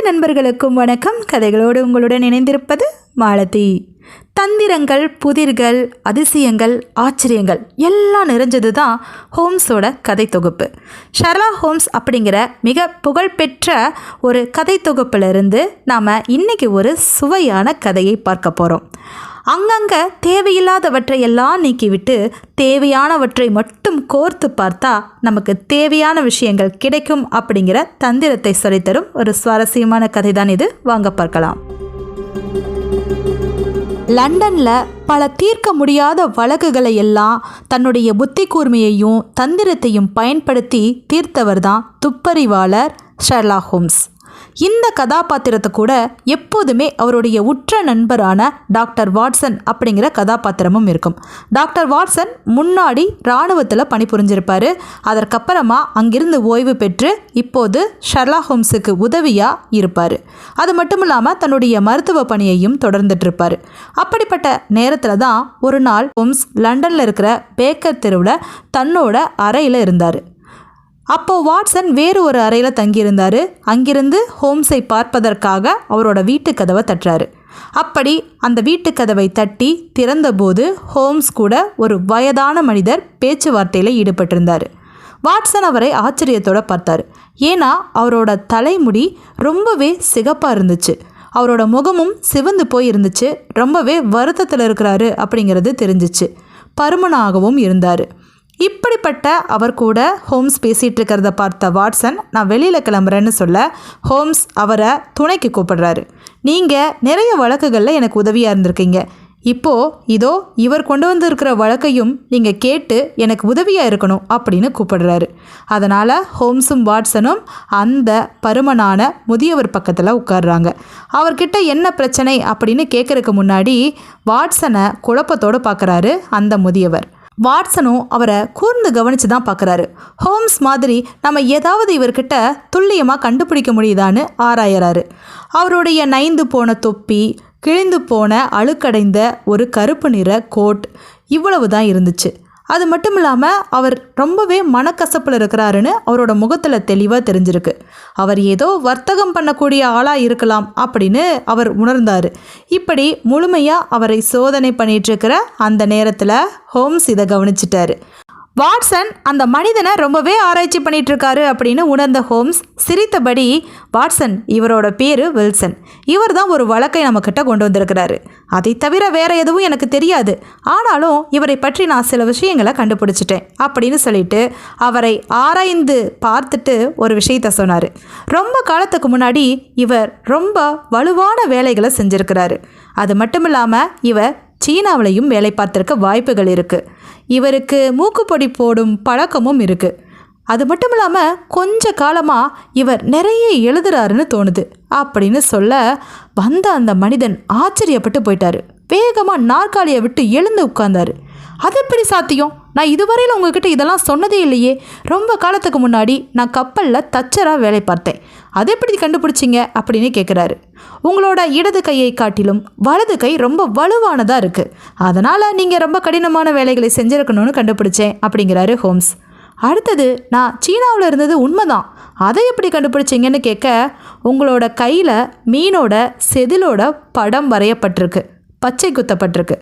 நண்பர்களுக்கும் வணக்கம். கதைகளோடு உங்களுடன் இணைந்திருப்பது மாலதி. தந்திரங்கள், புதிர்கள், அதிசயங்கள், ஆச்சரியங்கள் எல்லாம் நிறைஞ்சது தான் ஹோம்ஸோட கதை தொகுப்பு. ஷெர்லாக் ஹோம்ஸ் அப்படிங்கிற மிக புகழ்பெற்ற ஒரு கதை தொகுப்பிலிருந்து நாம் இன்றைக்கி ஒரு சுவையான கதையை பார்க்க போகிறோம். அங்கங்கே தேவையில்லாதவற்றை எல்லாம் நீக்கிவிட்டு தேவையானவற்றை மட்டும் கோர்த்து பார்த்தா நமக்கு தேவையான விஷயங்கள் கிடைக்கும் அப்படிங்கிற தந்திரத்தை சொல்லித்தரும் ஒரு சுவாரஸ்யமான கதை தான் இது. வாங்க பார்க்கலாம். லண்டனில் பல தீர்க்க முடியாத வழக்குகளை எல்லாம் தன்னுடைய புத்தி கூர்மையையும் தந்திரத்தையும் பயன்படுத்தி தீர்த்தவர் தான் துப்பறிவாளர் ஷெர்லாக் ஹோம்ஸ். இந்த கதாபாத்திரத்தை கூட எப்போதுமே அவருடைய உற்ற நண்பரான டாக்டர் வாட்சன் அப்படிங்கிற கதாபாத்திரமும் இருக்கும். டாக்டர் வாட்சன் முன்னாடி இராணுவத்தில் பணிபுரிஞ்சிருப்பார். அதற்கப்புறமா அங்கிருந்து ஓய்வு பெற்று இப்போது ஷெர்லாக் ஹோம்ஸுக்கு உதவியாக இருப்பார். அது மட்டும் இல்லாமல் தன்னுடைய மருத்துவ பணியையும் தொடர்ந்துட்டு இருப்பார். அப்படிப்பட்ட நேரத்தில் தான் ஒரு நாள் ஹோம்ஸ் லண்டனில் இருக்கிற பேக்கர் தெருவில் தன்னோட அறையில் இருந்தார். அப்போது வாட்சன் வேறு ஒரு அறையில் தங்கியிருந்தார். அங்கிருந்து ஹோம்ஸை பார்ப்பதற்காக அவரோட வீட்டு கதவை தட்டுறாரு. அப்படி அந்த வீட்டு கதவை தட்டி திறந்தபோது ஹோம்ஸ் கூட ஒரு வயதான மனிதர் பேச்சுவார்த்தையில் ஈடுபட்டிருந்தார். வாட்சன் அவரை ஆச்சரியத்தோடு பார்த்தார். ஏன்னா அவரோட தலைமுடி ரொம்பவே சிகப்பாக இருந்துச்சு. அவரோட முகமும் சிவந்து போய் இருந்துச்சு. ரொம்பவே வருத்தத்தில் இருக்கிறாரு அப்படிங்கிறது தெரிஞ்சிச்சு. பருமனாகவும் இருந்தார். இப்படிப்பட்ட அவர் கூட ஹோம்ஸ் பேசிகிட்டு இருக்கிறத பார்த்த வாட்சன், நான் வெளியில் கிளம்புறேன்னு சொல்ல ஹோம்ஸ் அவரை துணைக்கு கூப்பிடுறாரு. நீங்கள் நிறைய வழக்குகளில் எனக்கு உதவியாக இருந்திருக்கீங்க. இப்போது இதோ இவர் கொண்டு வந்திருக்கிற வழக்கையும் நீங்கள் கேட்டு எனக்கு உதவியாக இருக்கணும் அப்படின்னு கூப்பிடுறாரு. அதனால் ஹோம்ஸும் வாட்சனும் அந்த பருமனான முதியவர் பக்கத்தில் உட்கார்றாங்க. அவர்கிட்ட என்ன பிரச்சனை அப்படின்னு கேட்குறதுக்கு முன்னாடி வாட்சனை குழப்பத்தோடு பார்க்குறாரு அந்த முதியவர். வாட்சனும் அவரை கூர்ந்து கவனித்து தான் பார்க்குறாரு. ஹோம்ஸ் மாதிரி நம்ம ஏதாவது இவர்கிட்ட துல்லியமாக கண்டுபிடிக்க முடியுதான்னு ஆராயறாரு. அவருடைய நைந்து போன தொப்பி, கிழிந்து போன அழுக்கடைந்த ஒரு கருப்பு நிற கோட், இவ்வளவு தான் இருந்துச்சு. அது மட்டும் இல்லாமல் அவர் ரொம்பவே மனக்கசப்பில் இருக்கிறாருன்னு அவரோட முகத்தில் தெளிவாக தெரிஞ்சிருக்கு. அவர் ஏதோ வர்த்தகம் பண்ணக்கூடிய ஆளாக இருக்கலாம் அப்படின்னு அவர் உணர்ந்தார். இப்படி முழுமையாக அவரை சோதனை பண்ணிகிட்ருக்கிற அந்த நேரத்தில் ஹோம்ஸ் இதை கவனிச்சிட்டாரு. வாட்சன் அந்த மனிதனை ரொம்பவே ஆராய்ச்சி பண்ணிகிட்ருக்காரு அப்படின்னு உணர்ந்த ஹோம்ஸ் சிரித்தபடி, வாட்சன், இவரோட பேர் வில்சன். இவர் தான் ஒரு வழக்கை நம்மக்கிட்ட கொண்டு வந்திருக்கிறாரு. அதை தவிர வேறு எதுவும் எனக்கு தெரியாது. ஆனாலும் இவரை பற்றி நான் சில விஷயங்களை கண்டுபிடிச்சிட்டேன் அப்படின்னு சொல்லிட்டு அவரை ஆராய்ந்து பார்த்துட்டு ஒரு விஷயத்த சொன்னார். ரொம்ப காலத்துக்கு முன்னாடி இவர் ரொம்ப வலுவான வேலைகளை செஞ்சுருக்கிறாரு. அது மட்டும் இல்லாமல் இவர் சீனாவிலையும் வேலை பார்த்திருக்க வாய்ப்புகள் இருக்குது. இவருக்கு மூக்குப்பொடி போடும் பழக்கமும் இருக்குது. அது மட்டும் இல்லாமல் கொஞ்ச காலமாக இவர் நிறைய எழுதுறாருன்னு தோணுது அப்படின்னு சொல்ல வந்த அந்த மனிதன் ஆச்சரியப்பட்டு போயிட்டார். வேகமாக நாற்காலியை விட்டு எழுந்து உட்கார்ந்தார். அது எப்படி சாத்தியம்? நான் இதுவரையில் உங்ககிட்ட இதெல்லாம் சொன்னதே இல்லையே. ரொம்ப காலத்துக்கு முன்னாடி நான் கப்பலில் தச்சராக வேலை பார்த்தேன். அது எப்படி கண்டுபிடிச்சிங்க அப்படின்னு கேட்குறாரு. உங்களோட இடது கையை காட்டிலும் வலது கை ரொம்ப வலுவானதாக இருக்குது. அதனால் நீங்கள் ரொம்ப கடினமான வேலைகளை செஞ்சுருக்கணும்னு கண்டுபிடிச்சேன் அப்படிங்கிறாரு ஹோம்ஸ். அடுத்தது, நான் சீனாவில் இருந்தது உண்மைதான். அதை எப்படி கண்டுபிடிச்சிங்கன்னு கேட்க, உங்களோட கையில் மீனோட செதிலோட படம் வரையப்பட்டிருக்கு, பச்சை குத்தப்பட்டிருக்கு.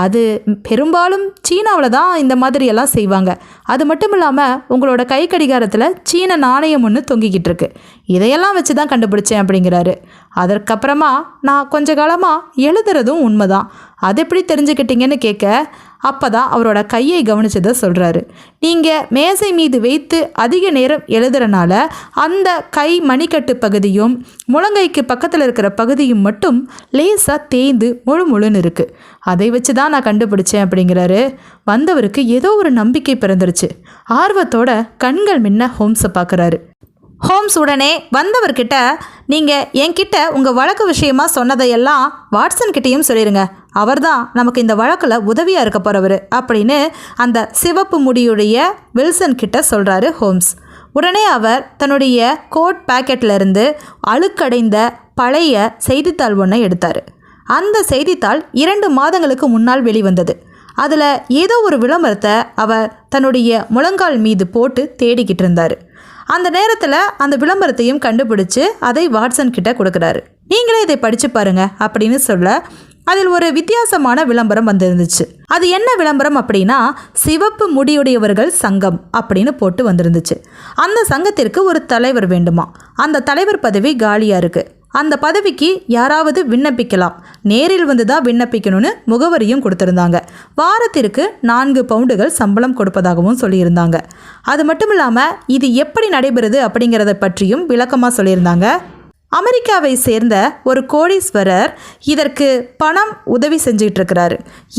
அது பெரும்பாலும் சீனாவில் தான் இந்த மாதிரியெல்லாம் செய்வாங்க. அது மட்டும் இல்லாமல் உங்களோட கை கடிகாரத்தில் சீன நாணயம் ஒன்று தொங்கிக்கிட்டு இருக்கு. இதையெல்லாம் வச்சு தான் கண்டுபிடிச்சேன் அப்படிங்கிறாரு. அதற்கப்புறமா, நான் கொஞ்ச காலமாக எழுதுறதும் உண்மைதான். அது எப்படி தெரிஞ்சுக்கிட்டீங்கன்னு கேட்க, அப்போ தான் அவரோட கையை கவனிச்சதை சொல்கிறாரு. நீங்கள் மேசை மீது வைத்து அதிக நேரம் எழுதுறனால அந்த கை மணிக்கட்டு பகுதியும் முழங்கைக்கு பக்கத்தில் இருக்கிற பகுதியும் மட்டும் லேசாக தேய்ந்து முழுன்னு இருக்குது. அதை வச்சு தான் நான் கண்டுபிடிச்சேன் அப்படிங்கிறாரு. வந்தவருக்கு ஏதோ ஒரு நம்பிக்கை பிறந்துருச்சு. ஆர்வத்தோட கண்கள் மின்ன ஹோம்ஸை பார்க்குறாரு. ஹோம்ஸ் உடனே வந்தவர்கிட்ட, நீங்கள் என்கிட்ட உங்கள் வழக்கு விஷயமா சொன்னதையெல்லாம் வாட்சன்கிட்டையும் சொல்லிடுங்க. அவர் தான் நமக்கு இந்த வழக்கில் உதவியாக இருக்க போகிறவர் அப்படின்னு அந்த சிவப்பு முடியுடைய வில்சன் கிட்ட சொல்கிறாரு ஹோம்ஸ். உடனே அவர் தன்னுடைய கோட் பாக்கெட்டிலிருந்து அழுக்கடைந்த பழைய செய்தித்தாள் ஒன்றை எடுத்தார். அந்த செய்தித்தாள் 2 மாதங்களுக்கு முன்னால் வெளிவந்தது. அதில் ஏதோ ஒரு விளம்பரத்தை அவர் தன்னுடைய முழங்கால் மீது போட்டு தேடிக்கிட்டு இருந்தார். அந்த நேரத்தில் அந்த விளம்பரத்தையும் கண்டுபிடிச்சு அதை வாட்சன் கிட்ட கொடுக்குறாரு. நீங்களே இதை படித்து பாருங்க அப்படின்னு சொல்ல அதில் ஒரு வித்தியாசமான விளம்பரம் வந்திருந்துச்சு. அது என்ன விளம்பரம் அப்படின்னா, சிவப்பு முடியுடையவர்கள் சங்கம் அப்படின்னு போட்டு வந்திருந்துச்சு. அந்த சங்கத்திற்கு ஒரு தலைவர் வேண்டுமா. அந்த தலைவர் பதவி காலியாக இருக்குது. அந்த பதவிக்கு யாராவது விண்ணப்பிக்கலாம். நேரில் வந்து தான் விண்ணப்பிக்கணும்னு முகவரியும் கொடுத்துருந்தாங்க. வாரத்திற்கு 4 பவுண்டுகள் சம்பளம் கொடுப்பதாகவும் சொல்லியிருந்தாங்க. அது மட்டும் இல்லாமல் இது எப்படி நடைபெறுது அப்படிங்கிறத பற்றியும் விளக்கமாக சொல்லியிருந்தாங்க. அமெரிக்காவை சேர்ந்த ஒரு கோடீஸ்வரர் இதற்கு பணம் உதவி செஞ்சுட்டு இருக்கிறாரு.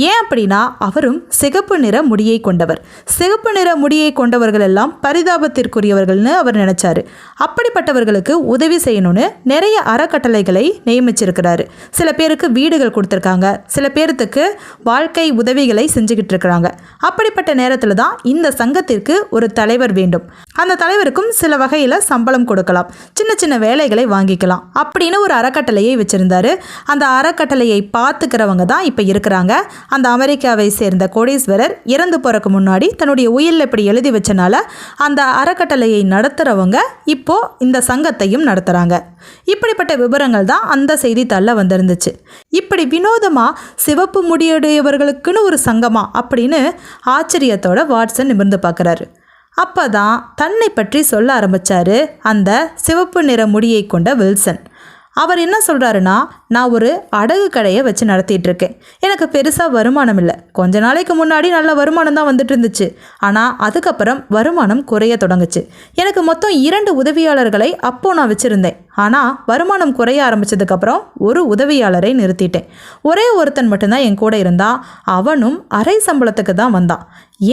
ஏன் அப்படின்னா அவரும் சிகப்பு நிற முடியை கொண்டவர். சிகப்பு நிற முடியை கொண்டவர்கள் எல்லாம் பரிதாபத்திற்குரியவர்கள்னு அவர் நினைச்சாரு. அப்படிப்பட்டவர்களுக்கு உதவி செய்யணும்னு நிறைய அறக்கட்டளைகளை நியமிச்சிருக்கிறாரு. சில பேருக்கு வீடுகள் கொடுத்துருக்காங்க, சில பேர்த்துக்கு வாழ்க்கை உதவிகளை செஞ்சுக்கிட்டு இருக்கிறாங்க. அப்படிப்பட்ட நேரத்தில் தான் இந்த சங்கத்திற்கு ஒரு தலைவர் வேண்டும். அந்த தலைவருக்கும் சில வகையில் சம்பளம் கொடுக்கலாம், சின்ன சின்ன வேலைகளை வாங்கிக்கலாம் அப்படின்னு ஒரு அறக்கட்டளையை வச்சிருந்தாரு. அந்த அறக்கட்டளையை பார்த்துக்கிறவங்க தான் இப்போ இருக்கிறாங்க. அந்த அமெரிக்காவை சேர்ந்த கோடீஸ்வரர் இறந்து போறதுக்கு முன்னாடி தன்னுடைய உயிரில் இப்படி எழுதி வச்சனால அந்த அறக்கட்டளையை நடத்துகிறவங்க இப்போ இந்த சங்கத்தையும் நடத்துகிறாங்க. இப்படிப்பட்ட விவரங்கள் தான் அந்த செய்தித்தாளில் வந்திருந்துச்சு. இப்படி வினோதமாக சிவப்பு முடியுடையவர்களுக்குன்னு ஒரு சங்கமா அப்படின்னு ஆச்சரியத்தோட வாட்சன் நிமிர்ந்து பார்க்குறாரு. அப்போ தான் தன்னை பற்றி சொல்ல ஆரம்பித்தார் அந்த சிவப்பு நிற முடியை கொண்ட வில்சன். அவர் என்ன சொல்கிறாருன்னா, நான் ஒரு அடகு கடையை வச்சு நடத்திட்டு இருக்கேன். எனக்கு பெருசாக வருமானம் இல்லை. கொஞ்ச நாளைக்கு முன்னாடி நல்ல வருமானம் தான் வந்துட்டு இருந்துச்சு. ஆனால் அதுக்கப்புறம் வருமானம் குறைய தொடங்குச்சு. எனக்கு மொத்தம் 2 உதவியாளர்களை அப்போது நான் வச்சுருந்தேன். ஆனால் வருமானம் குறைய ஆரம்பித்ததுக்கப்புறம் ஒரு உதவியாளரை நிறுத்திட்டேன். ஒரே ஒருத்தன் மட்டும்தான் என் கூட இருந்தான். அவனும் அரை சம்பளத்துக்கு தான் வந்தான்.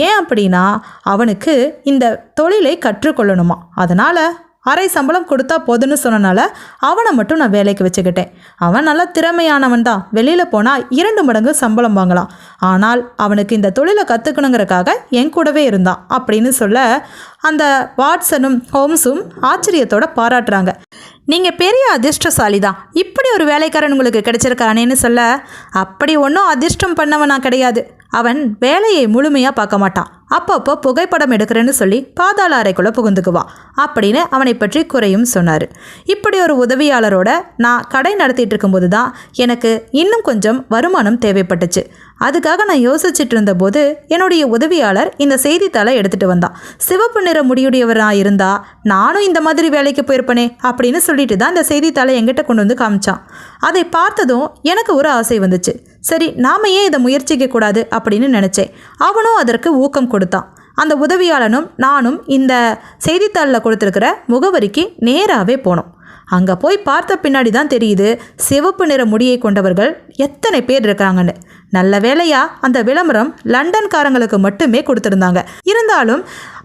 ஏன் அப்படின்னா அவனுக்கு இந்த தொழிலை கற்றுக்கொள்ளணுமா. அதனால் அரை சம்பளம் கொடுத்தா போதுன்னு சொன்னனால அவனை மட்டும் நான் வேலைக்கு வச்சுக்கிட்டேன். அவன் நல்லா திறமையானவன் தான். வெளியில் போனால் 2 மடங்கு சம்பளம் வாங்கலாம். ஆனால் அவனுக்கு இந்த தொழிலை கற்றுக்கணுங்கிறக்காக என் கூடவே இருந்தான் அப்படின்னு சொல்ல அந்த வாட்சனும் ஹோம்ஸும் ஆச்சரியத்தோட பாராட்டுறாங்க. நீங்கள் பெரிய அதிர்ஷ்டசாலி தான், இப்படி ஒரு வேலைக்காரன் உங்களுக்கு கிடைச்சிருக்கானேன்னு சொல்ல, அப்படி ஒன்றும் அதிர்ஷ்டம் பண்ணவனா கிடையாது. அவன் வேலையை முழுமையாக பார்க்க மாட்டான். அப்பப்போ புகைப்படம் எடுக்கிறேன்னு சொல்லி பாதாள அறைக்குள்ளே புகுந்துக்குவான் அப்படின்னு அவனை பற்றி குறையும் சொன்னார். இப்படி ஒரு உதவியாளரோட நான் கடை நடத்திட்டு இருக்கும்போது தான் எனக்கு இன்னும் கொஞ்சம் வருமானம் தேவைப்பட்டுச்சு. அதுக்காக நான் யோசிச்சுட்டு இருந்தபோது என்னுடைய உதவியாளர் இந்த செய்தித்தாளை எடுத்துகிட்டு வந்தான். சிவப்பு நிற முடியுடையவராக இருந்தால் நானும் இந்த மாதிரி வேலைக்கு போயிருப்பேனே அப்படின்னு சொல்லிட்டு தான் இந்த செய்தித்தாளை எங்கிட்ட கொண்டு வந்து காமிச்சான். அதை பார்த்ததும் எனக்கு ஒரு ஆசை வந்துச்சு. சரி, நாம் ஏன் இதை முயற்சிக்க கூடாது அப்படின்னு நினச்சேன். அவனும் அதற்கு ஊக்கம் கொடுத்தான். அந்த உதவியாளனும் நானும் இந்த செய்தித்தாளில் கொடுத்துருக்கிற முகவரிக்கு நேராகவே போனோம். அங்கே போய் பார்த்த பின்னாடி தான் தெரியுது சிவப்பு நிற முடியை கொண்டவர்கள் எத்தனை பேர் இருக்கிறாங்கன்னு. நல்ல வேலையாக அந்த விளம்பரம் லண்டன்காரங்களுக்கு மட்டுமே கொடுத்துருந்தாங்க. இருந்தாலும்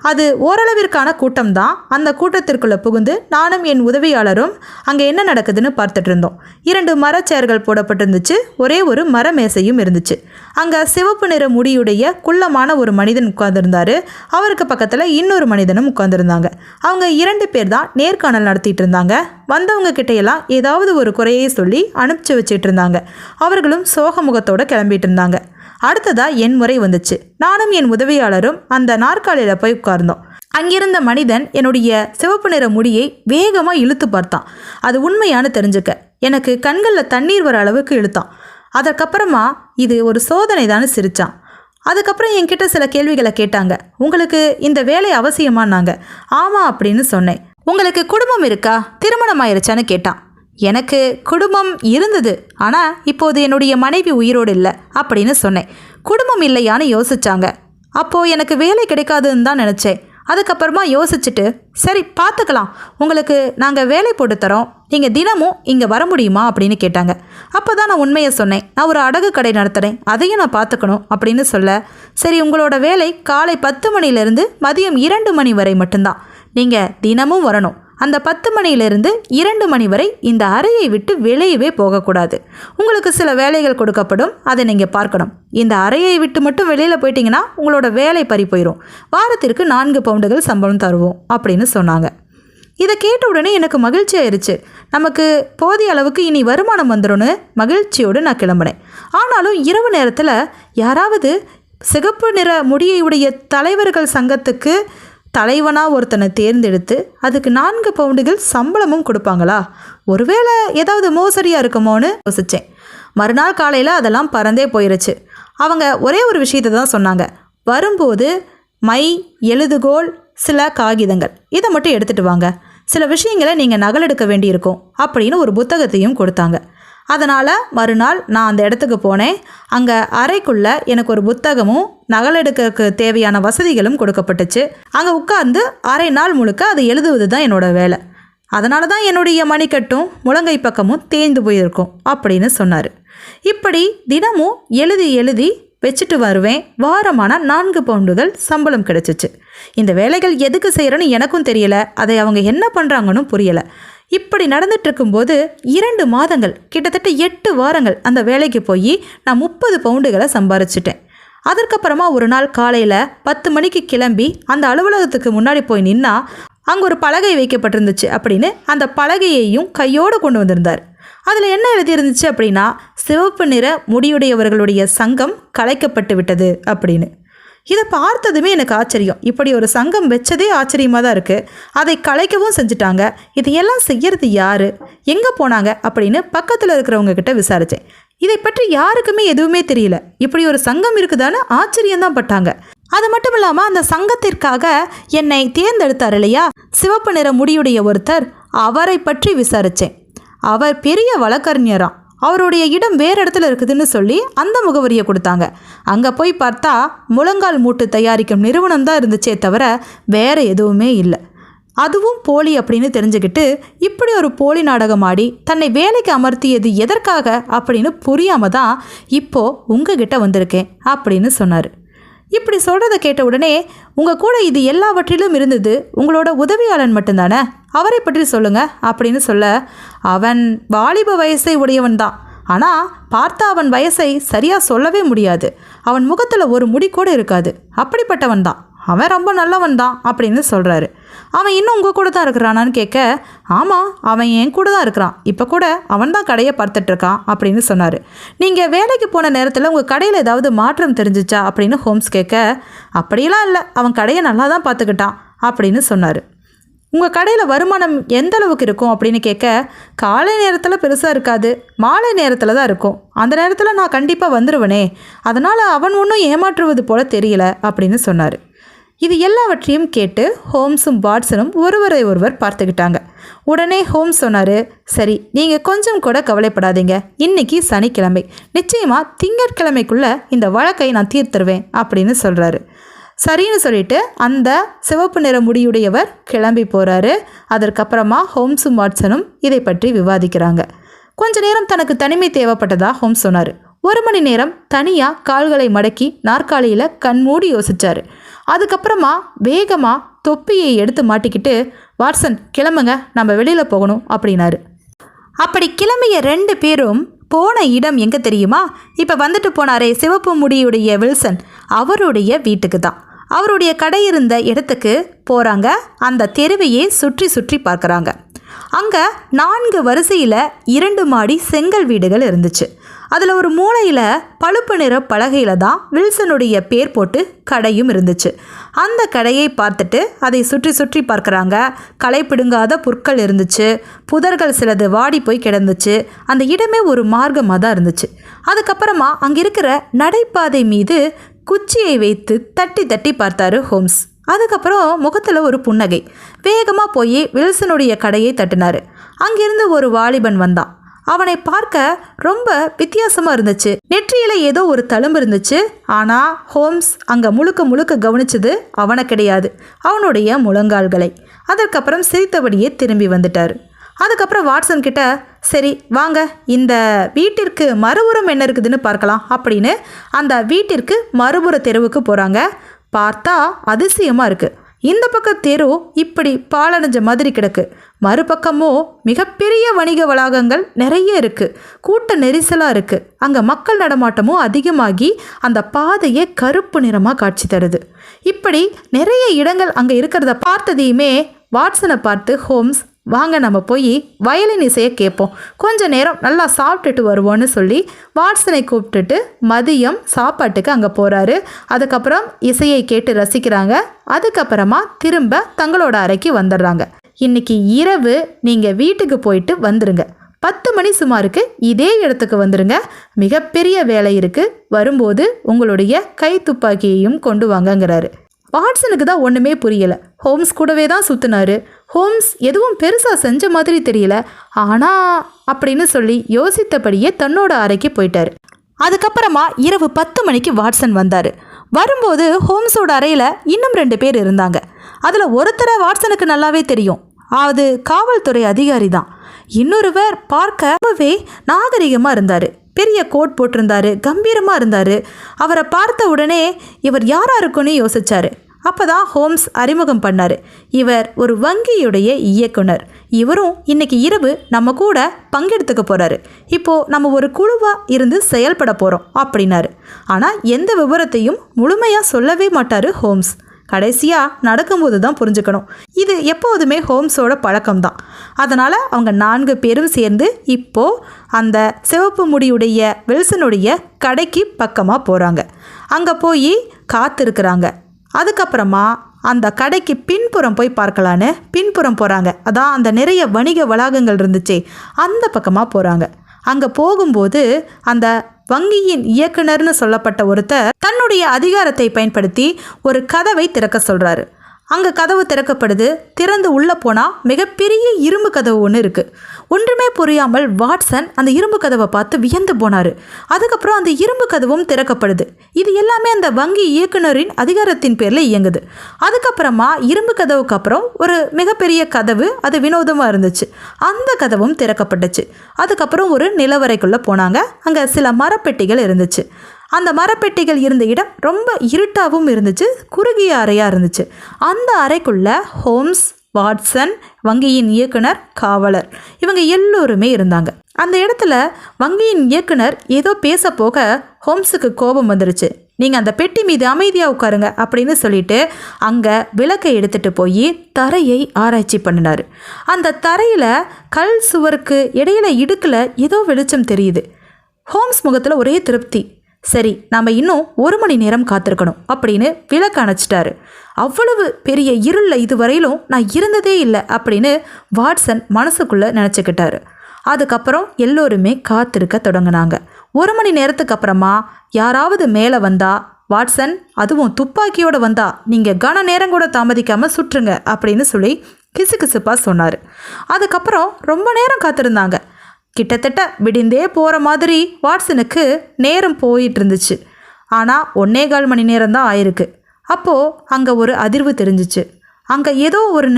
அது ஓரளவிற்கான கூட்டம் தான். அந்த கூட்டத்திற்குள்ளே புகுந்து நானும் என் உதவியாளரும் அங்கே என்ன நடக்குதுன்னு பார்த்துட்டு இருந்தோம். 2 மரச்சேர்கள் போடப்பட்டிருந்துச்சு. ஒரே ஒரு மர மேசையும் இருந்துச்சு. அங்கே சிவப்பு நிற முடியுடைய குள்ளமான ஒரு மனிதன் உட்கார்ந்துருந்தார். அவருக்கு பக்கத்தில் இன்னொரு மனிதனும் உட்கார்ந்துருந்தாங்க. அவங்க 2 பேர் தான் நேர்காணல் நடத்திட்டு இருந்தாங்க. வந்தவங்க கிட்டையெல்லாம் ஏதாவது ஒரு குறையை சொல்லி அனுப்பிச்சு வச்சுட்டு இருந்தாங்க. அவர்களும் சோகமுகத்தோடு கிளம்பிட்டு இருந்தாங்க. அடுத்ததாக என் முறை வந்துச்சு. நானும் என் உதவியாளரும் அந்த நாற்காலியில் போய் உட்கார்ந்தோம். அங்கிருந்த மனிதன் என்னுடைய சிவப்பு நிற முடியை வேகமாக இழுத்து பார்த்தான். அது உண்மையானு தெரிஞ்சுக்க எனக்கு கண்களில் தண்ணீர் வர அளவுக்கு இழுத்தான். அதற்கப்புறமா இது ஒரு சோதனை தானே சிரித்தான். அதுக்கப்புறம் என்கிட்ட சில கேள்விகளை கேட்டாங்க. உங்களுக்கு இந்த வேலை அவசியமானாங்க. ஆமாம் அப்படின்னு சொன்னேன். உங்களுக்கு குடும்பம் இருக்கா, திருமணம் ஆயிருச்சான்னு கேட்டான். எனக்கு குடும்பம் இருந்தது, ஆனால் இப்போது என்னுடைய மனைவி உயிரோடு இல்லை அப்படின்னு சொன்னேன். குடும்பம் இல்லையான்னு யோசிச்சாங்க. அப்போது எனக்கு வேலை கிடைக்காதுன்னு தான் நினச்சேன். அதுக்கப்புறமா யோசிச்சுட்டு சரி பார்த்துக்கலாம், உங்களுக்கு நாங்கள் வேலை போட்டு தரோம், நீங்கள் தினமும் இங்கே வர முடியுமா அப்படின்னு கேட்டாங்க. அப்போ தான் நான் உண்மையை சொன்னேன். நான் ஒரு அடகு கடை நடத்துகிறேன், அதையும் நான் பார்த்துக்கணும் அப்படின்னு சொல்ல, சரி உங்களோட வேலை காலை 10 மணிலேருந்து மதியம் 2 மணி வரை மட்டும்தான். நீங்கள் தினமும் வரணும். அந்த 10 மணியிலிருந்து 2 மணி வரை இந்த அறையை விட்டு வெளியவே போகக்கூடாது. உங்களுக்கு சில வேலைகள் கொடுக்கப்படும், அதை நீங்கள் பார்க்கணும். இந்த அறையை விட்டு மட்டும் வெளியில் போயிட்டீங்கன்னா உங்களோட வேலை பறி போயிடும். வாரத்திற்கு 4 பவுண்டுகள் சம்பளம் தருவோம் அப்படின்னு சொன்னாங்க. இதை கேட்ட உடனே எனக்கு மகிழ்ச்சி ஆயிடுச்சு. நமக்கு போதிய அளவுக்கு இனி வருமானம் வந்துடும்னு மகிழ்ச்சியோடு நான் கிளம்பினேன். ஆனாலும் இரவு நேரத்தில் யாராவது சிகப்பு நிற முடியை உடைய தலைவர்கள் சங்கத்துக்கு தலைவனாக ஒருத்தனை தேர்ந்தெடுத்து அதுக்கு 4 பவுண்டுகள் சம்பளமும் கொடுப்பாங்களா? ஒருவேளை ஏதாவது மோசடியாக இருக்குமோன்னு யோசித்தேன். மறுநாள் காலையில் அதெல்லாம் பறந்தே போயிருச்சு. அவங்க ஒரே ஒரு விஷயத்தை தான் சொன்னாங்க. வரும்போது மை, எழுதுகோல், சில காகிதங்கள் இதை மட்டும் எடுத்துகிட்டு வாங்க. சில விஷயங்களை நீங்கள் நகலெடுக்க வேண்டியிருக்கும் அப்படின்னு ஒரு புத்தகத்தையும் கொடுத்தாங்க. அதனால் மறுநாள் நான் அந்த இடத்துக்கு போனேன். அங்கே அறைக்குள்ளே எனக்கு ஒரு புத்தகமும் நகலெடுக்கிறதுக்கு தேவையான வசதிகளும் கொடுக்கப்பட்டுச்சு. அங்கே உட்கார்ந்து அரை நாள் முழுக்க அதை எழுதுவது தான் என்னோடய வேலை. அதனால தான் என்னுடைய மணிக்கட்டும் முழங்கை பக்கமும் தேய்ந்து போயிருக்கும் அப்படின்னு சொன்னார். இப்படி தினமும் எழுதி எழுதி வச்சுட்டு வருவேன். வாரமான 4 பவுண்டுகள் சம்பளம் கிடைச்சிச்சு. இந்த வேலைகள் எதுக்கு செய்கிறேன்னு எனக்கும் தெரியல. அதை அவங்க என்ன பண்ணுறாங்கன்னு புரியலை. இப்படி நடந்துட்டு இருக்கும்போது 2 மாதங்கள், கிட்டத்தட்ட 8 வாரங்கள் அந்த வேலைக்கு போய் நான் 30 பவுண்டுகளை சம்பாரிச்சிட்டேன். அதற்கப்புறமா ஒரு நாள் காலையில் 10 மணிக்கு கிளம்பி அந்த அலுவலகத்துக்கு முன்னாடி போய் நின்னா அங்கே ஒரு பலகை வைக்கப்பட்டிருந்துச்சு அப்படின்னு அந்த பலகையையும் கையோடு கொண்டு வந்திருந்தார். அதில் என்ன எழுதியிருந்துச்சு அப்படின்னா, சிவப்பு நிற முடியுடையவர்களுடைய சங்கம் கலைக்கப்பட்டு விட்டது அப்படின்னு. இதை பார்த்ததுமே எனக்கு ஆச்சரியம். இப்படி ஒரு சங்கம் வச்சதே ஆச்சரியமாக தான் இருக்குது. அதை கலைக்கவும் செஞ்சுட்டாங்க. இதையெல்லாம் செய்யறது யார், எங்கே போனாங்க அப்படின்னு பக்கத்தில் இருக்கிறவங்க கிட்ட விசாரித்தேன். இதை பற்றி யாருக்குமே எதுவுமே தெரியல. இப்படி ஒரு சங்கம் இருக்குதான்னு ஆச்சரியம்தான் பட்டாங்க. அது மட்டும் இல்லாமல் அந்த சங்கத்திற்காக என்னை தேர்ந்தெடுத்தார் இல்லையா, சிவப்பு நிற முடியுடைய ஒருத்தர், அவரை பற்றி விசாரித்தேன். அவர் பெரிய வழக்கறிஞராம். அவருடைய இடம் வேறு இடத்துல இருக்குதுன்னு சொல்லி அந்த முகவரியை கொடுத்தாங்க. அங்கே போய் பார்த்தா முழங்கால் மூட்டு தயாரிக்கும் நிறுவனம் தான் இருந்துச்சே தவிர வேறு எதுவுமே இல்லை. அதுவும் போலி அப்படின்னு தெரிஞ்சுக்கிட்டு இப்படி ஒரு போலி நாடகம் ஆடி தன்னை வேலைக்கு அமர்த்தியது எதற்காக அப்படின்னு புரியாமல் தான் இப்போது உங்ககிட்ட வந்திருக்கேன் அப்படின்னு சொன்னார். இப்படி சொல்கிறத கேட்ட உடனே, உங்கள் கூட இது எல்லாவற்றிலும் இருந்தது உங்களோட உதவியாளன் மட்டும்தானே, அவரை பற்றி சொல்லுங்க அப்படின்னு சொல்ல, அவன் வாலிப வயசை உடையவன் தான். ஆனால் பார்த்தா அவன் வயசை சரியாக சொல்லவே முடியாது. அவன் முகத்தில் ஒரு முடி கூட இருக்காது. அப்படிப்பட்டவன் தான். அவன் ரொம்ப நல்லவன் தான் அப்படின்னு சொல்கிறாரு. அவன் இன்னும் உங்கள் கூட தான் இருக்கிறானான்னு கேட்க, ஆமாம், அவன் என் கூட தான் இருக்கிறான். இப்போ கூட அவன் தான் கடையை பார்த்துட்ருக்கான் அப்படின்னு சொன்னார். நீங்கள் வேலைக்கு போன நேரத்தில் உங்கள் கடையில் ஏதாவது மாற்றம் தெரிஞ்சிச்சா அப்படின்னு ஹோம்ஸ் கேட்க, அப்படியெல்லாம் இல்லை, அவன் கடையை நல்லா தான் பார்த்துக்கிட்டான் அப்படின்னு சொன்னார். உங்கள் கடையில் வருமானம் எந்த அளவுக்கு இருக்கும் அப்படின்னு கேட்க, காலை நேரத்தில் பெருசாக இருக்காது, மாலை நேரத்தில் தான் இருக்கும். அந்த நேரத்தில் நான் கண்டிப்பாக வந்துடுவனே, அதனால் அவன் ஒன்றும் ஏமாற்றுவது போல் தெரியல அப்படின்னு சொன்னார். இது எல்லாவற்றையும் கேட்டு ஹோம்ஸும் வாட்சனும் ஒருவரை ஒருவர் பார்த்துக்கிட்டாங்க. உடனே ஹோம்ஸ் சொன்னார், சரி, நீங்கள் கொஞ்சம் கூட கவலைப்படாதீங்க, இன்றைக்கி சனிக்கிழமை, நிச்சயமாக திங்கட்கிழமைக்குள்ளே இந்த வழக்கை நான் தீர்த்துருவேன் அப்படின்னு சொல்கிறாரு. சரின்னு சொல்லிட்டு அந்த சிவப்பு நிற முடியுடையவர் கிளம்பி போகிறாரு. அதற்கப்புறமா ஹோம்ஸும் வாட்சனும் இதை பற்றி விவாதிக்கிறாங்க. கொஞ்ச நேரம் தனக்கு தனிமை தேவைப்பட்டதா ஹோம்ஸ் சொன்னார். 1 மணி நேரம் தனியாக கால்களை மடக்கி நாற்காலியில் கண்மூடி யோசிச்சார். அதுக்கப்புறமா வேகமாக தொப்பியை எடுத்து மாட்டிக்கிட்டு, வாட்சன் கிளம்புங்க, நம்ம வெளியில் போகணும் அப்படின்னாரு. அப்படி கிளம்பிய 2 பேரும் போன இடம் எங்கே தெரியுமா? இப்போ வந்துட்டு போனாரே சிவப்பு முடியுடைய வில்சன், அவருடைய வீட்டுக்கு தான். அவருடைய கடை இருந்த இடத்துக்கு போகிறாங்க. அந்த தெருவையே சுற்றி சுற்றி பார்க்குறாங்க. அங்கே 4 வரிசையில் 2 மாடி செங்கல் வீடுகள் இருந்துச்சு. அதில் ஒரு மூலையில் பழுப்பு நிற பலகையில் தான் வில்சனுடைய பேர் போட்டு கடையும் இருந்துச்சு. அந்த கடையை பார்த்துட்டு அதை சுற்றி சுற்றி பார்க்குறாங்க. களை பிடுங்காத புற்கள் இருந்துச்சு. புதர்கள் சிலது வாடி போய் கிடந்துச்சு. அந்த இடமே ஒரு மார்க்கமாக தான் இருந்துச்சு. அதுக்கப்புறமா அங்கே இருக்கிற நடைபாதை மீது குச்சியை வைத்து தட்டி தட்டி பார்த்தாரு ஹோம்ஸ். அதுக்கப்புறம் முகத்தில் ஒரு புன்னகை. வேகமாக போய் வில்சனுடைய கடையை தட்டினார். அங்கிருந்து ஒரு வாலிபன் வந்தான். அவனை பார்க்க ரொம்ப வித்தியாசமாக இருந்துச்சு. நெற்றியில் ஏதோ ஒரு தழும்பு இருந்துச்சு. ஆனால் ஹோம்ஸ் அங்கே முழுக்க முழுக்க கவனிச்சது அவனை கிடையாது, அவனுடைய முழங்கால்களை. அதற்கப்புறம் சிரித்தபடியே திரும்பி வந்துட்டார். அதுக்கப்புறம் வாட்சன் கிட்ட, சரி வாங்க, இந்த வீட்டிற்கு மறுபுறம் என்ன இருக்குதுன்னு பார்க்கலாம் அப்படின்னு அந்த வீட்டிற்கு மறுபுற தெருவுக்கு போகிறாங்க. பார்த்தா அதிசயமாக இருக்குது. இந்த பக்கம் தெரு இப்படி பாலடைஞ்ச மாதிரி கிடக்கு. மறுபக்கமோ மிகப்பெரிய வணிக வளாகங்கள் நிறைய இருக்குது. கூட்ட நெரிசலாக இருக்குது. அங்கே மக்கள் நடமாட்டமும் அதிகமாகி அந்த பாதையே கருப்பு நிறமாக காட்சி தருது. இப்படி நிறைய இடங்கள் அங்கே இருக்கிறத பார்த்ததையுமே வாட்சனை பார்த்து ஹோம்ஸ் வாங்க நம்ம போய் வயலின் இசையை கேட்போம், கொஞ்ச நேரம் நல்லா சாப்பிட்டுட்டு வருவோன்னு சொல்லி வாட்சனை கூப்பிட்டுட்டு மதியம் சாப்பாட்டுக்கு அங்கே போகிறாரு. அதுக்கப்புறம் இசையை கேட்டு ரசிக்கிறாங்க. அதுக்கப்புறமா திரும்ப தங்களோட அறைக்கு வந்துடுறாங்க. இன்னைக்கு இரவு நீங்கள் வீட்டுக்கு போயிட்டு வந்துடுங்க, 10 மணி சுமாருக்கு இதே இடத்துக்கு வந்துடுங்க, மிகப்பெரிய வேலை இருக்குது, வரும்போது உங்களுடைய கை துப்பாக்கியையும் கொண்டு வாங்கங்கிறாரு. வாட்சனுக்கு தான் ஒன்றுமே புரியலை. ஹோம்ஸ் கூடவே தான் சுற்றினாரு. ஹோம்ஸ் எதுவும் பெருசாக செஞ்ச மாதிரி தெரியல, ஆனால் அப்படின்னு சொல்லி யோசித்தபடியே தன்னோட அறைக்கு போயிட்டாரு. அதுக்கப்புறமா இரவு 10 மணிக்கு வாட்சன் வந்தார். வரும்போது ஹோம்ஸோட அறையில் இன்னும் 2 பேர் இருந்தாங்க. அதில் ஒருத்தரை வாட்சனுக்கு நல்லாவே தெரியும், அது காவல்துறை அதிகாரி தான். இன்னொருவர் பார்க்க ரொம்பவே நாகரிகமாக இருந்தார், பெரிய கோட் போட்டிருந்தாரு, கம்பீரமாக இருந்தார். அவரை பார்த்த உடனே இவர் யாராக இருக்குன்னு யோசிச்சாரு. அப்போ தான் ஹோம்ஸ் அறிமுகம் பண்ணார். இவர் ஒரு வங்கியுடைய இயக்குனர், இவரும் இன்னைக்கு இரவு நம்ம கூட பங்கெடுத்துக்க போகிறாரு, இப்போது நம்ம ஒரு குழுவாக இருந்து செயல்பட போகிறோம் அப்படின்னாரு. ஆனால் எந்த விவரத்தையும் முழுமையாக சொல்லவே மாட்டார் ஹோம்ஸ். கடைசியாக நடக்கும்போது தான் புரிஞ்சுக்கணும். இது எப்போதுமே ஹோம்ஸோட பழக்கம்தான். அதனால் அவங்க 4 பேரும் சேர்ந்து இப்போது அந்த சிவப்பு முடியுடைய வில்சனுடைய கடைக்கு பக்கமாக போகிறாங்க. அங்கே போய் காத்திருக்கிறாங்க. அதுக்கப்புறமா அந்த கடைக்கு பின்புறம் போய் பார்க்கலான்னு பின்புறம் போகிறாங்க. அதான் அந்த நிறைய வணிக வளாகங்கள் இருந்துச்சே, அந்த பக்கமாக போகிறாங்க. அங்கே போகும்போது அந்த வங்கியின் இயக்குனர்னு சொல்லப்பட்ட ஒருத்தர் தன்னுடைய அதிகாரத்தை பயன்படுத்தி ஒரு கதவை திறக்க சொல்கிறாரு. அங்கே கதவு திறக்கப்படுது. திறந்து உள்ளே போனால் மிகப்பெரிய இரும்பு கதவு ஒன்று இருக்குது. ஒன்றுமே புரியாமல் வாட்சன் அந்த இரும்பு கதவை பார்த்து வியந்து போனார். அதுக்கப்புறம் அந்த இரும்பு கதவும் திறக்கப்படுது. இது எல்லாமே அந்த வங்கி இயக்குனரின் அதிகாரத்தின் பேரில் இயங்குது. அதுக்கப்புறமா இரும்பு கதவுக்கு அப்புறம் ஒரு மிகப்பெரிய கதவு, அது வினோதமாக இருந்துச்சு, அந்த கதவும் திறக்கப்பட்டுச்சு. அதுக்கப்புறம் ஒரு நிலவறைக்குள்ளே போனாங்க. அங்கே சில மரப்பெட்டிகள் இருந்துச்சு. அந்த மரப்பெட்டிகள் இருந்த இடம் ரொம்ப இருட்டாகவும் இருந்துச்சு, குறுகிய அறையாக இருந்துச்சு. அந்த அறைக்குள்ள ஹோம்ஸ், வாட்சன், வங்கியின் இயக்குனர், காவலர், இவங்க எல்லோருமே இருந்தாங்க. அந்த இடத்துல வங்கியின் இயக்குனர் ஏதோ பேச போக ஹோம்ஸுக்கு கோபம் வந்துருச்சு. நீங்கள் அந்த பெட்டி மீது அமைதியாக உட்காருங்க அப்படின்னு சொல்லிட்டு அங்கே விளக்கை எடுத்துகிட்டு போய் தரையை ஆராய்ச்சி பண்ணினார். அந்த தரையில் கல் சுவருக்கு இடையில இடுக்கில் ஏதோ வெளிச்சம் தெரியுது. ஹோம்ஸ் முகத்தில் ஒரே திருப்தி. சரி, நாம் இன்னும் 1 மணி நேரம் காத்திருக்கணும் அப்படின்னு விளக்கு அணைச்சிட்டாரு. அவ்வளவு பெரிய இருளில் இதுவரையிலும் நான் இருந்ததே இல்லை அப்படின்னு வாட்சன் மனசுக்குள்ளே நினச்சிக்கிட்டாரு. அதுக்கப்புறம் எல்லோருமே காத்திருக்க தொடங்கினாங்க. 1 மணி நேரத்துக்கு அப்புறமா யாராவது மேலே வந்தா, வாட்சன் அதுவும் துப்பாக்கியோடு வந்தா நீங்கள் கன நேரம் கூட தாமதிக்காமல் சுற்றுங்க அப்படின்னு சொல்லி கிசுகிசுப்பாக சொன்னார். அதுக்கப்புறம் ரொம்ப நேரம் காத்திருந்தாங்க. கிட்டத்தட்ட விடிந்தே போகிற மாதிரி வாட்சனுக்கு நேரம் போயிட்டு இருந்துச்சு. ஆனால் 1.25 மணி நேரம் தான் ஆயிருக்கு. அப்போது அங்கே ஒரு அதிர்வு தெரிஞ்சிச்சு. அங்கே ஏதோ ஒரு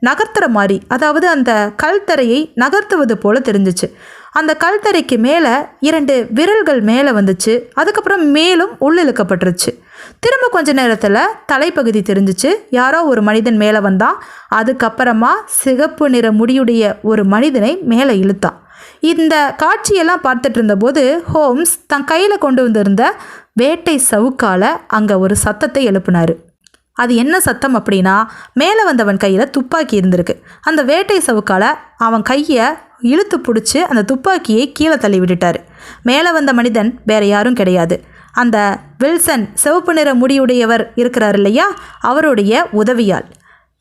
நகர்த்துற மாதிரி, அதாவது அந்த கல்தரையை நகர்த்துவது போல் தெரிஞ்சிச்சு. அந்த கல்தரைக்கு மேலே 2 விரல்கள் மேலே வந்துச்சு. அதுக்கப்புறம் மேலும் உள்ளிழுக்கப்பட்டுருச்சு. திரும்ப கொஞ்ச நேரத்தில் தலைப்பகுதி தெரிஞ்சிச்சு. யாரோ ஒரு மனிதன் மேலே வந்தான். அதுக்கப்புறமா சிகப்பு நிற முடியுடைய ஒரு மனிதனை மேலே இழுத்தான். இந்த காட்சியெல்லாம் பார்த்துட்டு இருந்தபோது ஹோம்ஸ் தன் கையில் கொண்டு வந்திருந்த வேட்டை சவுக்கால் அங்கே ஒரு சத்தத்தை எழுப்பினார். அது என்ன சத்தம் அப்படின்னா, மேலே வந்தவன் கையில் துப்பாக்கி இருந்திருக்கு. அந்த வேட்டை சவுக்கால் அவன் கையை இழுத்து பிடிச்சி அந்த துப்பாக்கியை கீழே தள்ளி விட்டுட்டார். மேலே வந்த மனிதன் வேற யாரும் கிடையாது, அந்த வில்சன், சிவப்பு நிற முடியுடையவர் இருக்கிறார் இல்லையா, அவருடைய உதவியால்.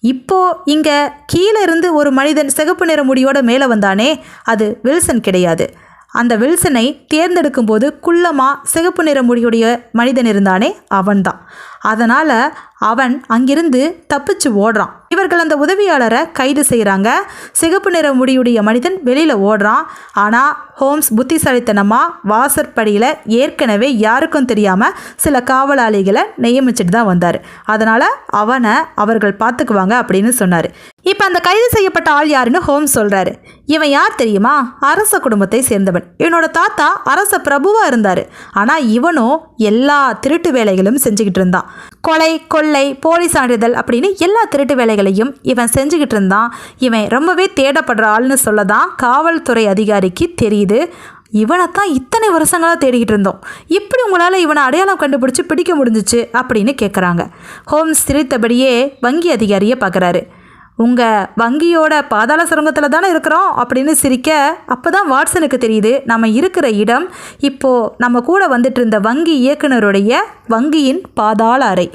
இப்போ இங்கே கீழே இருந்து ஒரு மனிதன் சிகப்பு நிற முடியோட மேலே வந்தானே, அது வில்சன் கிடையாது. அந்த வில்சனை தேர்ந்தெடுக்கும் போது குள்ளமாக சிகப்பு நிற முடியுடைய மனிதன் இருந்தானே, அவன்தான். அதனால் அவன் அங்கிருந்து தப்பிச்சு ஓடுறான். இவர்கள் அந்த உதவியாளரை கைது செய்கிறாங்க. சிகப்பு நிற முடியுடைய மனிதன் வெளியில் ஓடுறான். ஆனால் ஹோம்ஸ் புத்திசாலித்தனமாக வாசற்படியில் ஏற்கனவே யாருக்கும் தெரியாமல் சில காவலாளிகளை நியமிச்சுட்டு தான் வந்தார். அதனால் அவனை அவர்கள் பார்த்துக்குவாங்க அப்படின்னு சொன்னார். இப்போ அந்த கைது செய்யப்பட்ட ஆள் யாருன்னு ஹோம்ஸ் சொல்கிறாரு. இவன் யார் தெரியுமா? அரச குடும்பத்தை சேர்ந்தவன். இவனோட தாத்தா அரச பிரபுவாக இருந்தார். ஆனால் இவனும் எல்லா திருட்டு வேலைகளும் செஞ்சுக்கிட்டு இருந்தான். கொலை, கொள்ளை, போலி சான்றிதழ் அப்படின்னு எல்லா திருட்டு வேலைகளையும் இவன் செஞ்சுக்கிட்டு இருந்தான். இவன் ரொம்பவே தேடப்படுற ஆள்னு சொல்லதான் காவல்துறை அதிகாரிக்கு தெரியுது. இவனைத்தான் இத்தனை வருஷங்களாக தேடிக்கிட்டு இருந்தோம், இப்படி உங்களால் இவனை அடையாளம் கண்டுபிடிச்சி பிடிக்க முடிஞ்சிச்சு அப்படின்னு கேட்குறாங்க. ஹோம்ஸ் சிரித்தபடியே வங்கி அதிகாரியை பார்க்குறாரு. உங்கள் வங்கியோட பாதாள சுரங்கத்தில் தானே இருக்கிறோம் அப்படின்னு சிரிக்க, அப்போ தான் வாட்சனுக்கு தெரியுது நம்ம இருக்கிற இடம் இப்போது நம்ம கூட வந்துட்டு இருந்த வங்கி இயக்குனருடைய வங்கியின் பாதாள அறை.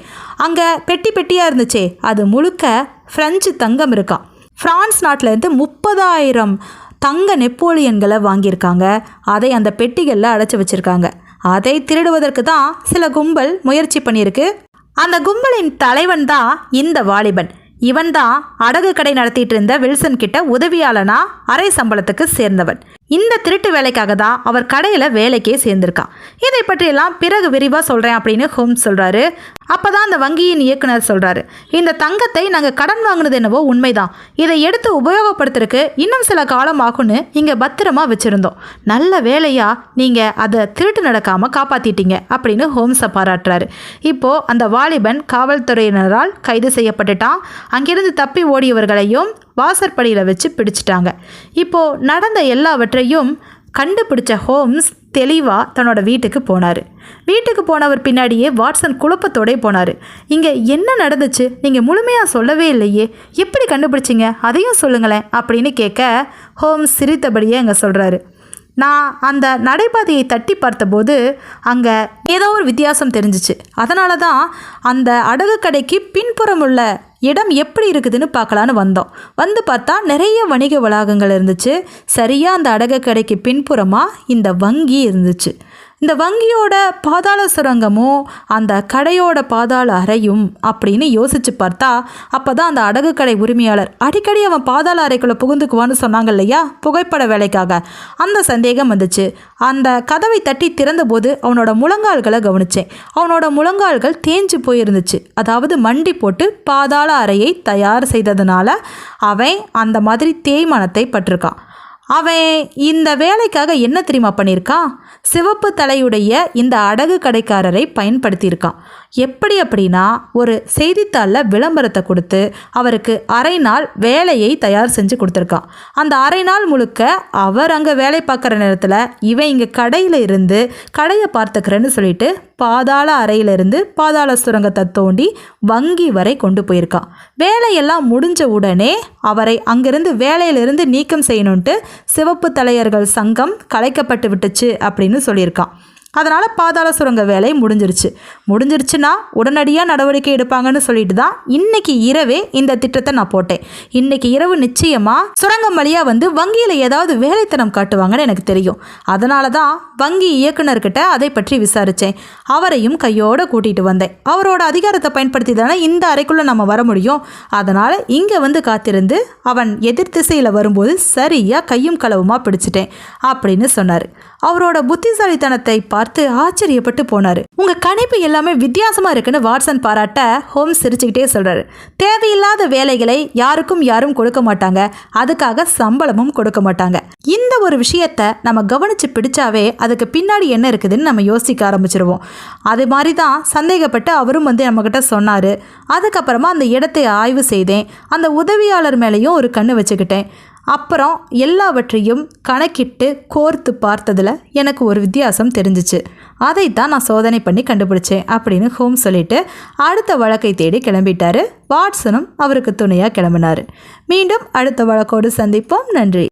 அங்கே பெட்டி பெட்டியாக இருந்துச்சே, அது முழுக்க ஃப்ரெஞ்சு தங்கம் இருக்கான். ஃப்ரான்ஸ் நாட்டிலேருந்து 30,000 தங்க நெப்போலியன்களை வாங்கியிருக்காங்க. அதை அந்த பெட்டிகளில் அடைச்சி வச்சுருக்காங்க. அதை திருடுவதற்கு தான் சில கும்பல் முயற்சி பண்ணியிருக்கு. அந்த கும்பலின் தலைவன் தான் இந்த வாலிபன். இவன் தான் அடகு கடை நடத்திட்டு இருந்த வில்சன் கிட்ட உதவியாளனா அரை சம்பளத்துக்கு சேர்ந்தவன். இந்த திருட்டு வேலைக்காக தான் அவர் கடையில் வேலைக்கே சேர்ந்திருக்கான். இதை பற்றியெல்லாம் பிறகு விரிவாக சொல்கிறேன் அப்படின்னு ஹோம்ஸ் சொல்கிறாரு. அப்போ தான் அந்த வங்கியின் இயக்குனர் சொல்கிறாரு, இந்த தங்கத்தை நாங்கள் கடன் வாங்கினது என்னவோ உண்மைதான், இதை எடுத்து உபயோகப்படுத்துறதுக்கு இன்னும் சில காலம் ஆகும்னு இங்கே பத்திரமா வச்சுருந்தோம். நல்ல வேலையாக நீங்கள் அதை திருட்டு நடக்காமல் காப்பாற்றிட்டீங்க அப்படின்னு ஹோம்ஸை பாராட்டுறாரு. இப்போது அந்த வாலிபன் காவல்துறையினரால் கைது செய்யப்பட்டுட்டான். அங்கிருந்து தப்பி ஓடியவர்களையும் வாசற்படியில் வச்சு பிடிச்சிட்டாங்க. இப்போது நடந்த எல்லாவற்றையும் கண்டுபிடிச்ச ஹோம்ஸ் தெளிவாக தன்னோட வீட்டுக்கு போனார். வீட்டுக்கு போனவர் பின்னாடியே வாட்சன் குழப்பத்தோடே போனார். இங்கே என்ன நடந்துச்சு, நீங்கள் முழுமையாக சொல்லவே இல்லையே, எப்படி கண்டுபிடிச்சிங்க, அதையும் சொல்லுங்களேன் அப்படின்னு கேட்க, ஹோம்ஸ் சிரித்தபடியே அங்கே சொல்கிறாரு, நான் அந்த நடைபாதையை தட்டி பார்த்தபோது அங்கே ஏதோ ஒரு வித்தியாசம் தெரிஞ்சிச்சு. அதனால தான் அந்த அடகு கடைக்கு பின்புறம் உள்ள இடம் எப்படி இருக்குதுன்னு பார்க்கலான்னு வந்தோம். வந்து பார்த்தா நிறைய வணிக வளாகங்கள் இருந்துச்சு. சரியாக அந்த அடகு கடைக்கு பின்புறமாக இந்த வங்கி இருந்துச்சு. இந்த வங்கியோட பாதாள சுரங்கமும் அந்த கடையோட பாதாள அறையும் அப்படின்னு யோசித்து பார்த்தா, அப்போ தான் அந்த அடகு கடை உரிமையாளர் அடிக்கடி அவன் பாதாள அறைக்குள்ளே புகுந்துக்குவான்னு சொன்னாங்க இல்லையா, புகைப்பட வேலைக்காக. அந்த சந்தேகம் வந்துச்சு. அந்த கதவை தட்டி திறந்தபோது அவனோட முழங்கால்களை கவனித்தேன். அவனோட முழங்கால்கள் தேஞ்சு போயிருந்துச்சு. அதாவது மண்டி போட்டு பாதாள அறையை தயார் செய்ததுனால அவன் அந்த மாதிரி தேய்மானத்தை பட்டிருக்கான். அவன் இந்த வேலைக்காக என்ன தெரியுமா பண்ணியிருக்கான், சிவப்பு தலையுடைய இந்த அடகு கடைக்காரரை பயன்படுத்தியிருக்கான். எப்படி அப்படின்னா, ஒரு செய்தித்தாளில் விளம்பரத்தை கொடுத்து அவருக்கு அரை நாள் வேலையை தயார் செஞ்சு கொடுத்துருக்கான். அந்த அரை நாள் முழுக்க அவர் அங்கே வேலை பார்க்குற நேரத்தில் இவன் இங்கே கடையில் இருந்து கடையை பார்த்துக்கிறேன்னு சொல்லிட்டு பாதாள அறையிலிருந்து பாதாள சுரங்கத்தை தோண்டி வங்கி வரை கொண்டு போயிருக்கான். வேலையெல்லாம் முடிஞ்ச உடனே அவரை அங்கிருந்து வேலையிலிருந்து நீக்கம் செய்யணுன்ட்டு சிவப்பு தலையர்கள் சங்கம் கலைக்கப்பட்டு விட்டுச்சு அப்படின்னு சொல்லியிருக்கான். அதனால் பாதாள சுரங்க வேலை முடிஞ்சிருச்சுன்னா உடனடியாக நடவடிக்கை எடுப்பாங்கன்னு சொல்லிட்டு தான் இன்றைக்கி இரவே இந்த திட்டத்தை நான் போட்டேன். இன்றைக்கி இரவு நிச்சயமாக சுரங்கம் வழியாக வந்து வங்கியில் ஏதாவது வேலைத்தனம் காட்டுவாங்கன்னு எனக்கு தெரியும். அதனால தான் வங்கி இயக்குனர்கிட்ட அதை பற்றி விசாரித்தேன். அவரையும் கையோடு கூட்டிகிட்டு வந்தேன். அவரோட அதிகாரத்தை பயன்படுத்தி தானே இந்த அறைக்குள்ளே நம்ம வர முடியும். அதனால் இங்கே வந்து காத்திருந்து அவன் எதிர் திசையில் வரும்போது சரியாக கையும் களவுமாக பிடிச்சிட்டேன் அப்படின்னு சொன்னார். அவரோட புத்திசாலித்தனத்தை பார்த்து ஆச்சரியப்பட்டு போனார். உங்கள் கணிப்பு எல்லாமே வித்தியாசமாக இருக்குன்னு வாட்சன் பாராட்ட ஹோம்ஸ் சிரிச்சுக்கிட்டே சொல்கிறாரு, தேவையில்லாத வேலைகளை யாரும் கொடுக்க மாட்டாங்க, அதுக்காக சம்பளமும் கொடுக்க மாட்டாங்க. இந்த ஒரு விஷயத்தை நம்ம கவனித்து பிடிச்சாவே அதுக்கு பின்னாடி என்ன இருக்குதுன்னு நம்ம யோசிக்க ஆரம்பிச்சிருவோம். அது மாதிரி தான் சந்தேகப்பட்டு அவரும் வந்து நம்மக்கிட்ட சொன்னார். அதுக்கப்புறமா அந்த இடத்தை ஆய்வு செய்தேன். அந்த உதவியாளர் மேலேயும் ஒரு கண்ணு வச்சுக்கிட்டேன். அப்புறம் எல்லாவற்றையும் கணக்கிட்டு கோர்த்து பார்த்ததில் எனக்கு ஒரு வித்தியாசம் தெரிஞ்சிச்சு. அதைத்தான் நான் சோதனை பண்ணி கண்டுபிடிச்சேன் அப்படின்னு ஹோம்ஸ் சொல்லிட்டு அடுத்த வழக்கை தேடி கிளம்பிட்டாரு. வாட்சனும் அவருக்கு துணையாக கிளம்பினார். மீண்டும் அடுத்த வழக்கோடு சந்திப்போம். நன்றி.